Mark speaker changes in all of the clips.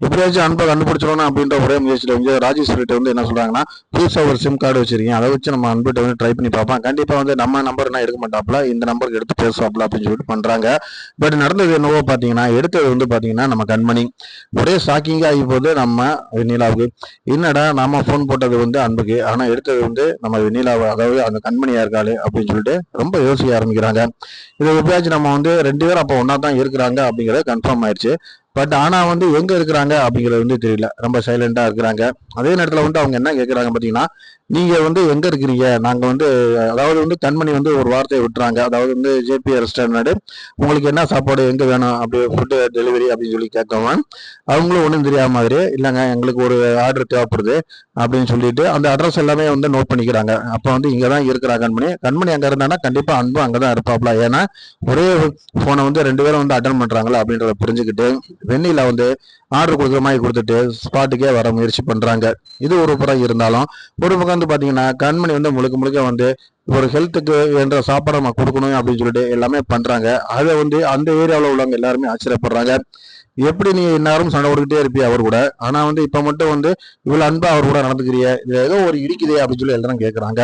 Speaker 1: எப்படியாச்சும் அன்பை கண்டுபிடிச்சிடணும் அப்படின்ற ஒரே முயற்சியில் வந்து ராஜேஸ்வரிட்ட வந்து என்ன சொல்றாங்கன்னா, புதுசாக ஒரு சிம் கார்டு வச்சிருக்கீங்க, அதை வச்சு நம்ம அன்பிட்ட வந்து ட்ரை பண்ணி பார்ப்போம், கண்டிப்பாக வந்து நம்ம நம்பர் என்ன எடுக்க மாட்டாப்ல, இந்த நம்பருக்கு எடுத்து பேசுவாப்ல அப்படின்னு சொல்லிட்டு பண்றாங்க. பட் நடந்தது என்னவோ பார்த்தீங்கன்னா, எடுத்தது வந்து பார்த்தீங்கன்னா நம்ம கண்மணி. ஒரே ஷாக்கிங்காக ஆகி போகுது நம்ம வெண்ணிலாவுக்கு. என்னடா நாம ஃபோன் போட்டது வந்து அன்புக்கு, ஆனால் எடுத்தது வந்து நம்ம வெண்ணிலாவை, அதாவது அந்த கண்மணியா இருக்காளு அப்படின்னு சொல்லிட்டு ரொம்ப யோசிக்க ஆரம்பிக்கிறாங்க. இதை எப்படியாச்சும் நம்ம வந்து 2 பேரும் அப்போ ஒன்னா தான் இருக்கிறாங்க அப்படிங்கிறது கன்ஃபார்ம் ஆயிடுச்சு. பட் ஆனா வந்து எங்க இருக்கிறாங்க அப்படிங்கிறது வந்து தெரியல, ரொம்ப சைலண்டா இருக்கிறாங்க. அதே நேரத்துல வந்து அவங்க என்ன கேட்கறாங்க பாத்தீங்கன்னா, நீங்க வந்து எங்க இருக்கிறீங்க, நாங்க வந்து, அதாவது வந்து கண்மணி வந்து ஒரு வார்த்தையை விட்டுறாங்க, அதாவது வந்து ஜேபி ரெஸ்டாரண்ட் உங்களுக்கு என்ன சாப்பாடு எங்க வேணும், அப்படி ஃபுட்டு டெலிவரி அப்படின்னு சொல்லி கேட்கவும், அவங்களும் ஒன்றும் தெரியாத மாதிரி, இல்லைங்க எங்களுக்கு ஒரு ஆர்டர் தேவைப்படுது அப்படின்னு சொல்லிட்டு அந்த அட்ரஸ் எல்லாமே வந்து நோட் பண்ணிக்கிறாங்க. அப்போ வந்து இங்கே தான் இருக்கிறா கண்மணி. கண்மணி அங்கே இருந்தானா கண்டிப்பாக அன்பு அங்கே தான் இருப்பாப்ல. ஏன்னா ஒரே ஃபோனை வந்து 2 பேரும் வந்து அட்டன் பண்ணுறாங்களா அப்படின்றத புரிஞ்சுக்கிட்டு வெண்ணில வந்து ஆர்டர் கொடுக்குற மாதிரி கொடுத்துட்டு ஸ்பாட்டுக்கே வர முயற்சி பண்ணுறாங்க. இது ஒரு புறம் இருந்தாலும், ஒரு பக்கம் வந்து பார்த்தீங்கன்னா கண்மணி வந்து முழுக்க முழுக்க வந்து ஒரு ஹெல்த்துக்கு என்ற சாப்பாடை நம்ம கொடுக்கணும் அப்படின்னு சொல்லிட்டு எல்லாமே பண்றாங்க. அதை வந்து அந்த ஏரியாவில் உள்ளவங்க எல்லாருமே ஆச்சரியப்படுறாங்க. எப்படி நீ இந்நேரம் சண்டை போட்டுக்கிட்டே இருப்பிய அவர் கூட, ஆனா வந்து இப்ப மட்டும் வந்து இவ்வளவு அன்பா அவர் கூட நடந்துக்கிறிய, இதுல ஏதோ ஒரு இடிக்குதே அப்படின்னு சொல்லி எல்லாரும் கேட்கறாங்க.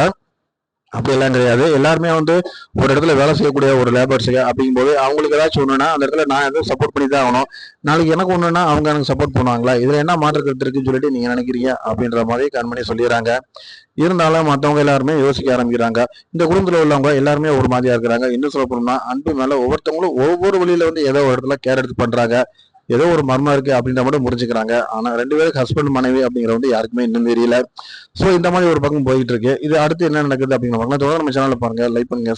Speaker 1: அப்படியெல்லாம் கிடையாது. எல்லாருமே வந்து ஒரு இடத்துல வேலை செய்யக்கூடிய ஒரு லேபர்ஸுங்க அப்படிங்கும்போது அவங்களுக்கு ஏதாச்சும் ஒண்ணுன்னா அந்த இடத்துல நான் எதுவும் சப்போர்ட் பண்ணி தான் ஆகணும். நாளைக்கு எனக்கு ஒண்ணுன்னா அவங்க எனக்கு சப்போர்ட் பண்ணுவாங்களா, இதுல என்ன மாற்று கருத்து இருக்குன்னு சொல்லிட்டு நீங்க நினைக்கிறீங்க அப்படின்ற மாதிரி கண்மணி சொல்லிடுறாங்க. இருந்தாலும் மற்றவங்க எல்லாருமே யோசிக்க ஆரம்பிக்கிறாங்க. இந்த குடும்பத்துல உள்ளவங்க எல்லாருமே ஒரு மாதிரியா இருக்கிறாங்க. இன்னும் சொல்ல போனோம்னா அன்பு மேல ஒவ்வொருத்தவங்களும் ஒவ்வொரு வழியில வந்து ஏதோ ஒரு இடத்துல கேர் எடுத்து பண்றாங்க. ஏதோ ஒரு மர்மம் இருக்கு அப்படின்ற மட்டும் புரிஞ்சுக்கிறாங்க. ஆனா 2 பேருக்கு ஹஸ்பண்ட் மனைவி அப்படிங்கிற வந்து யாருக்குமே இன்னும் தெரியல. சோ இந்த மாதிரி ஒரு பக்கம் போயிட்டு இருக்கு. இது அடுத்து என்ன நடக்குது அப்படிங்கிற தொடர்ந்து நம்ம சேனல்ல பாருங்க, லைக் பண்ணுங்க.